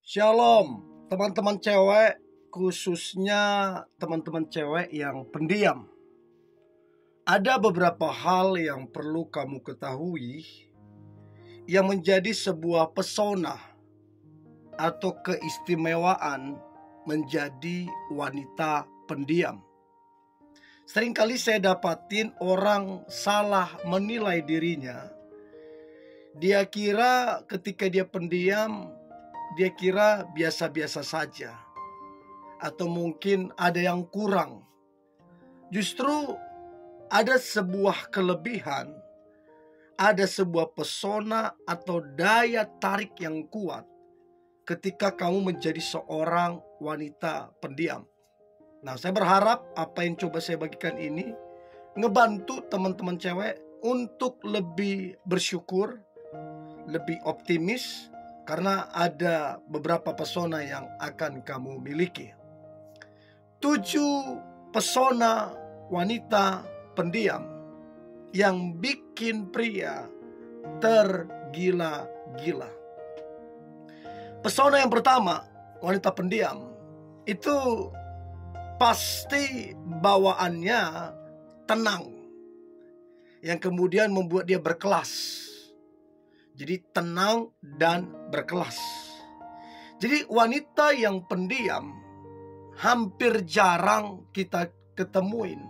Shalom teman-teman cewek, khususnya teman-teman cewek yang pendiam. Ada beberapa hal yang perlu kamu ketahui yang menjadi sebuah pesona atau keistimewaan menjadi wanita pendiam. Seringkali saya dapatin orang salah menilai dirinya. Dia kira ketika dia pendiam, dia kira biasa-biasa saja, atau mungkin ada yang kurang. Justru ada sebuah kelebihan, ada sebuah pesona atau daya tarik yang kuat ketika kamu menjadi seorang wanita pendiam. Nah, saya berharap apa yang coba saya bagikan ini ngebantu teman-teman cewek untuk lebih bersyukur, lebih optimis, karena ada beberapa pesona yang akan kamu miliki. 7 pesona wanita pendiam yang bikin pria tergila-gila. Pesona yang pertama, wanita pendiam, itu pasti bawaannya tenang, yang kemudian membuat dia berkelas. Jadi tenang dan berkelas. Jadi wanita yang pendiam hampir jarang kita ketemuin.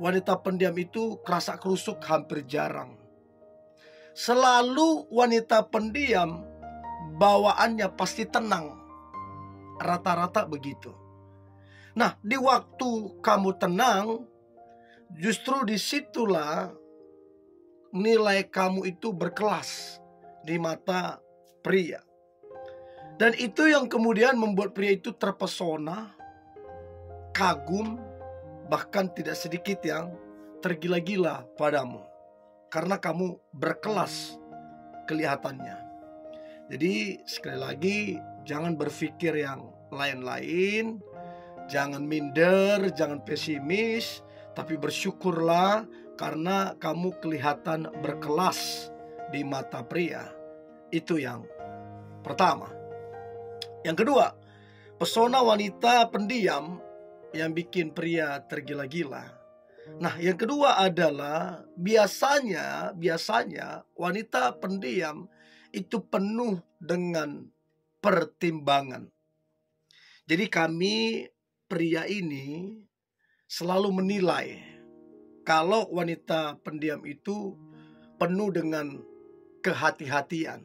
Wanita pendiam itu kerasa kerusuk hampir jarang. Selalu wanita pendiam bawaannya pasti tenang. Rata-rata begitu. Nah, di waktu kamu tenang, justru disitulah nilai kamu itu berkelas di mata pria. Dan itu yang kemudian membuat pria itu terpesona, kagum, bahkan tidak sedikit yang tergila-gila padamu. Karena kamu berkelas kelihatannya. Jadi sekali lagi, jangan berpikir yang lain-lain, jangan minder, jangan pesimis, tapi bersyukurlah karena kamu kelihatan berkelas di mata pria. Itu yang pertama. Yang kedua, pesona wanita pendiam yang bikin pria tergila-gila. Nah, yang kedua adalah biasanya wanita pendiam itu penuh dengan pertimbangan. Jadi kami pria ini selalu menilai kalau wanita pendiam itu penuh dengan kehati-hatian,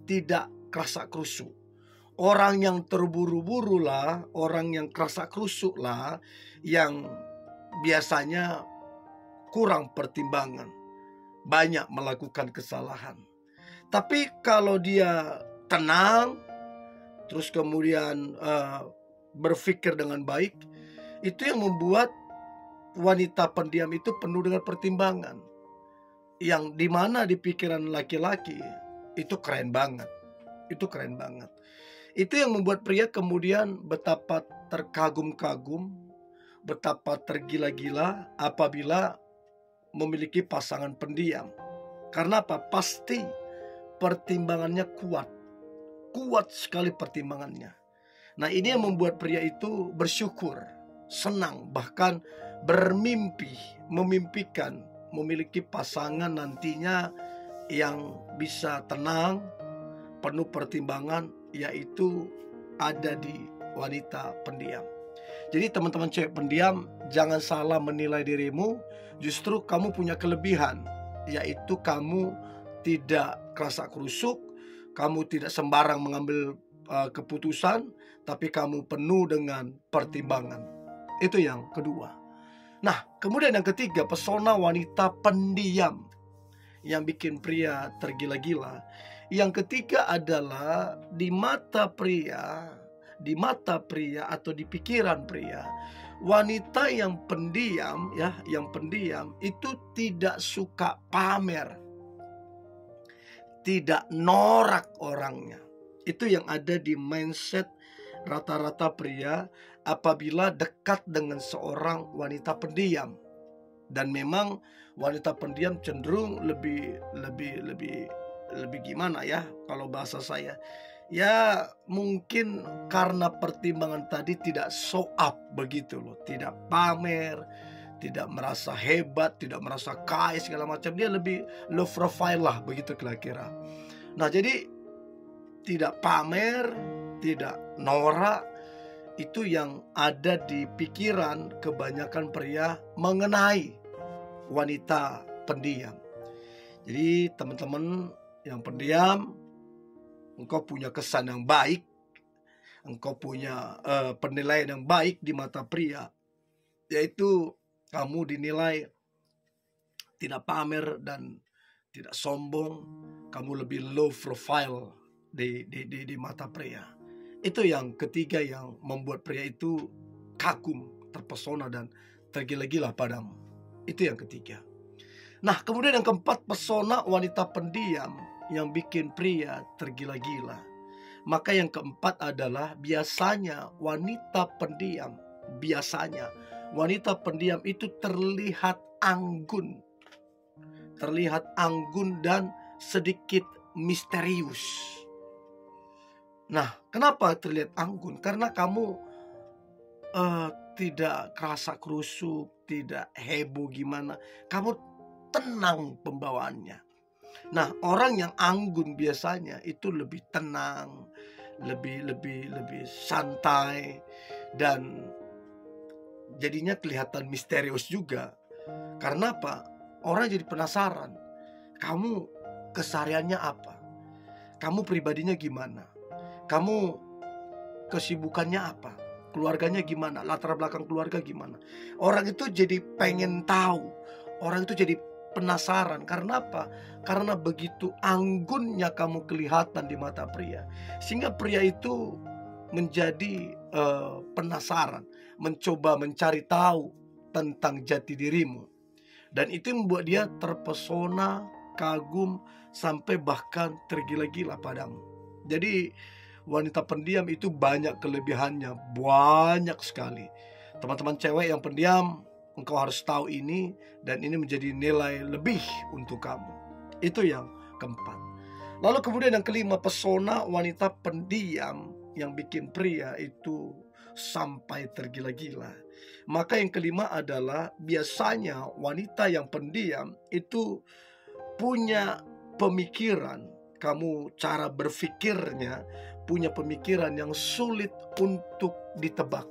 tidak kerasa kerusuk. Orang yang terburu-buru lah, orang yang kerasa kerusuk lah, yang biasanya kurang pertimbangan, banyak melakukan kesalahan. Tapi kalau dia tenang, terus kemudian berpikir dengan baik, itu yang membuat wanita pendiam itu penuh dengan pertimbangan. Yang dimana di pikiran laki-laki itu keren banget. Itu keren banget. Itu yang membuat pria kemudian betapa terkagum-kagum, betapa tergila-gila apabila memiliki pasangan pendiam. Karena apa? Pasti pertimbangannya kuat. Kuat sekali pertimbangannya. Nah, ini yang membuat pria itu bersyukur, senang, bahkan bermimpi, memimpikan memiliki pasangan nantinya yang bisa tenang, penuh pertimbangan, yaitu ada di wanita pendiam. Jadi teman-teman cewek pendiam, jangan salah menilai dirimu. Justru kamu punya kelebihan, yaitu kamu tidak kerasa kerusuk, kamu tidak sembarang mengambil keputusan, tapi kamu penuh dengan pertimbangan. Itu yang kedua. Nah, kemudian yang ketiga, pesona wanita pendiam yang bikin pria tergila-gila. Yang ketiga adalah di mata pria atau di pikiran pria, wanita yang pendiam itu tidak suka pamer, tidak norak orangnya. Itu yang ada di mindset rata-rata pria apabila dekat dengan seorang wanita pendiam. Dan memang wanita pendiam cenderung lebih gimana ya kalau bahasa saya. Ya mungkin karena pertimbangan tadi tidak show up begitu loh, tidak pamer, tidak merasa hebat, tidak merasa kaya segala macam. Dia lebih low profile lah begitu kira-kira. Nah jadi tidak pamer, tidak norak, itu yang ada di pikiran kebanyakan pria mengenai wanita pendiam. Jadi teman-teman yang pendiam, engkau punya kesan yang baik, engkau punya penilaian yang baik di mata pria, yaitu kamu dinilai tidak pamer dan tidak sombong, kamu lebih low profile di mata pria. Itu yang ketiga yang membuat pria itu kagum, terpesona dan tergila-gila padamu. Itu yang ketiga. Nah kemudian yang keempat, pesona wanita pendiam yang bikin pria tergila-gila. Maka yang keempat adalah biasanya wanita pendiam itu terlihat anggun. Terlihat anggun dan sedikit misterius. Nah, kenapa terlihat anggun? Karena kamu tidak kerasa kerusuk, tidak heboh gimana. Kamu tenang pembawaannya. Nah, orang yang anggun biasanya itu lebih tenang, lebih santai, dan jadinya kelihatan misterius juga. Karena apa? Orang jadi penasaran. Kamu kesehariannya apa? Kamu pribadinya gimana? Kamu kesibukannya apa? Keluarganya gimana? Latar belakang keluarga gimana? Orang itu jadi pengen tahu. Orang itu jadi penasaran. Karena apa? Karena begitu anggunnya kamu kelihatan di mata pria, sehingga pria itu menjadi penasaran, mencoba mencari tahu tentang jati dirimu. Dan itu membuat dia terpesona, kagum, sampai bahkan tergila-gila padamu. Jadi wanita pendiam itu banyak kelebihannya, banyak sekali. Teman-teman cewek yang pendiam, engkau harus tahu ini, dan ini menjadi nilai lebih untuk kamu. Itu yang keempat. Lalu kemudian yang kelima, pesona wanita pendiam yang bikin pria itu sampai tergila-gila. Maka yang kelima adalah biasanya wanita yang pendiam itu punya pemikiran, kamu cara berpikirnya punya pemikiran yang sulit untuk ditebak.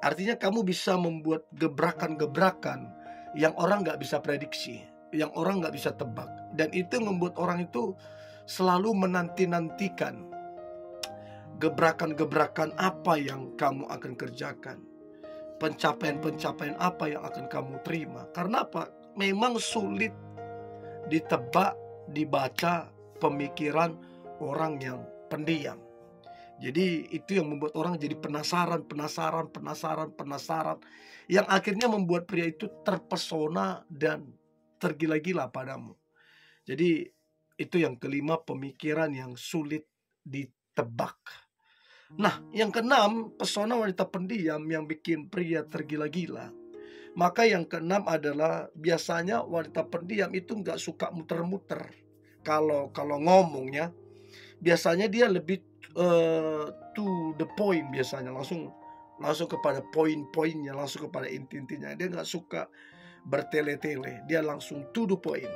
Artinya kamu bisa membuat gebrakan-gebrakan yang orang gak bisa prediksi, yang orang gak bisa tebak. Dan itu membuat orang itu selalu menanti-nantikan gebrakan-gebrakan apa yang kamu akan kerjakan, pencapaian-pencapaian apa yang akan kamu terima. Karena apa? Memang sulit ditebak, dibaca pemikiran orang yang pendiam. Jadi itu yang membuat orang jadi penasaran, yang akhirnya membuat pria itu terpesona dan tergila-gila padamu. Jadi itu yang kelima, pemikiran yang sulit ditebak. Nah, yang keenam, pesona wanita pendiam yang bikin pria tergila-gila. Maka yang keenam adalah biasanya wanita pendiam itu nggak suka muter-muter. Kalau ngomongnya, biasanya dia lebih to the point, biasanya langsung kepada poin-poinnya, langsung kepada inti-intinya. Dia nggak suka bertele-tele, dia langsung to the point.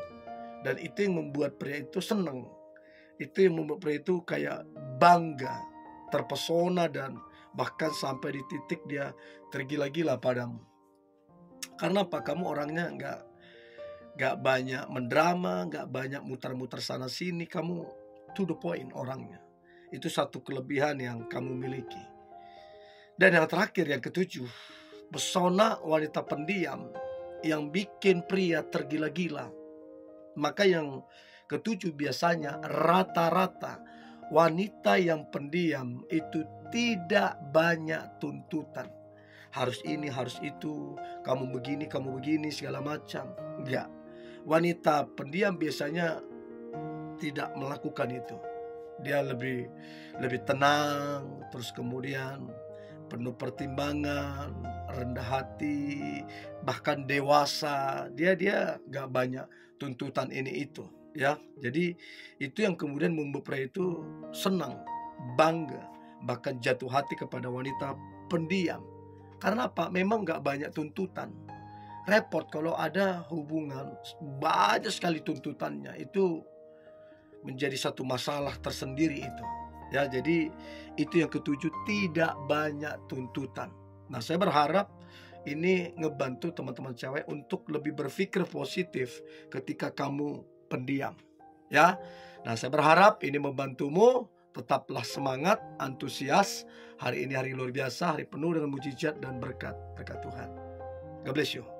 Dan itu yang membuat pria itu senang. Itu yang membuat pria itu kayak bangga, terpesona, dan bahkan sampai di titik dia tergila-gila padamu. Karena apa? Kamu orangnya nggak banyak mendrama, nggak banyak muter-muter sana sini. Kamu to the point orangnya. Itu satu kelebihan yang kamu miliki. Dan yang terakhir, yang ketujuh, pesona wanita pendiam yang bikin pria tergila-gila. Maka yang ketujuh, biasanya rata-rata wanita yang pendiam itu tidak banyak tuntutan. Harus ini, harus itu, kamu begini, segala macam. Enggak. Wanita pendiam biasanya tidak melakukan itu. Dia lebih tenang, terus kemudian penuh pertimbangan, rendah hati, bahkan dewasa, dia nggak banyak tuntutan ini itu, ya. Jadi itu yang kemudian membuat pria itu senang, bangga, bahkan jatuh hati kepada wanita pendiam. Karena apa? Memang nggak banyak tuntutan. Repot kalau ada hubungan banyak sekali tuntutannya, itu menjadi satu masalah tersendiri itu. Ya, jadi itu yang ketujuh, tidak banyak tuntutan. Nah, saya berharap ini ngebantu teman-teman cewek untuk lebih berpikir positif ketika kamu pendiam. Ya. Nah, saya berharap ini membantumu. Tetaplah semangat, antusias. Hari ini hari luar biasa, hari penuh dengan mujizat dan berkat Tuhan. God bless you.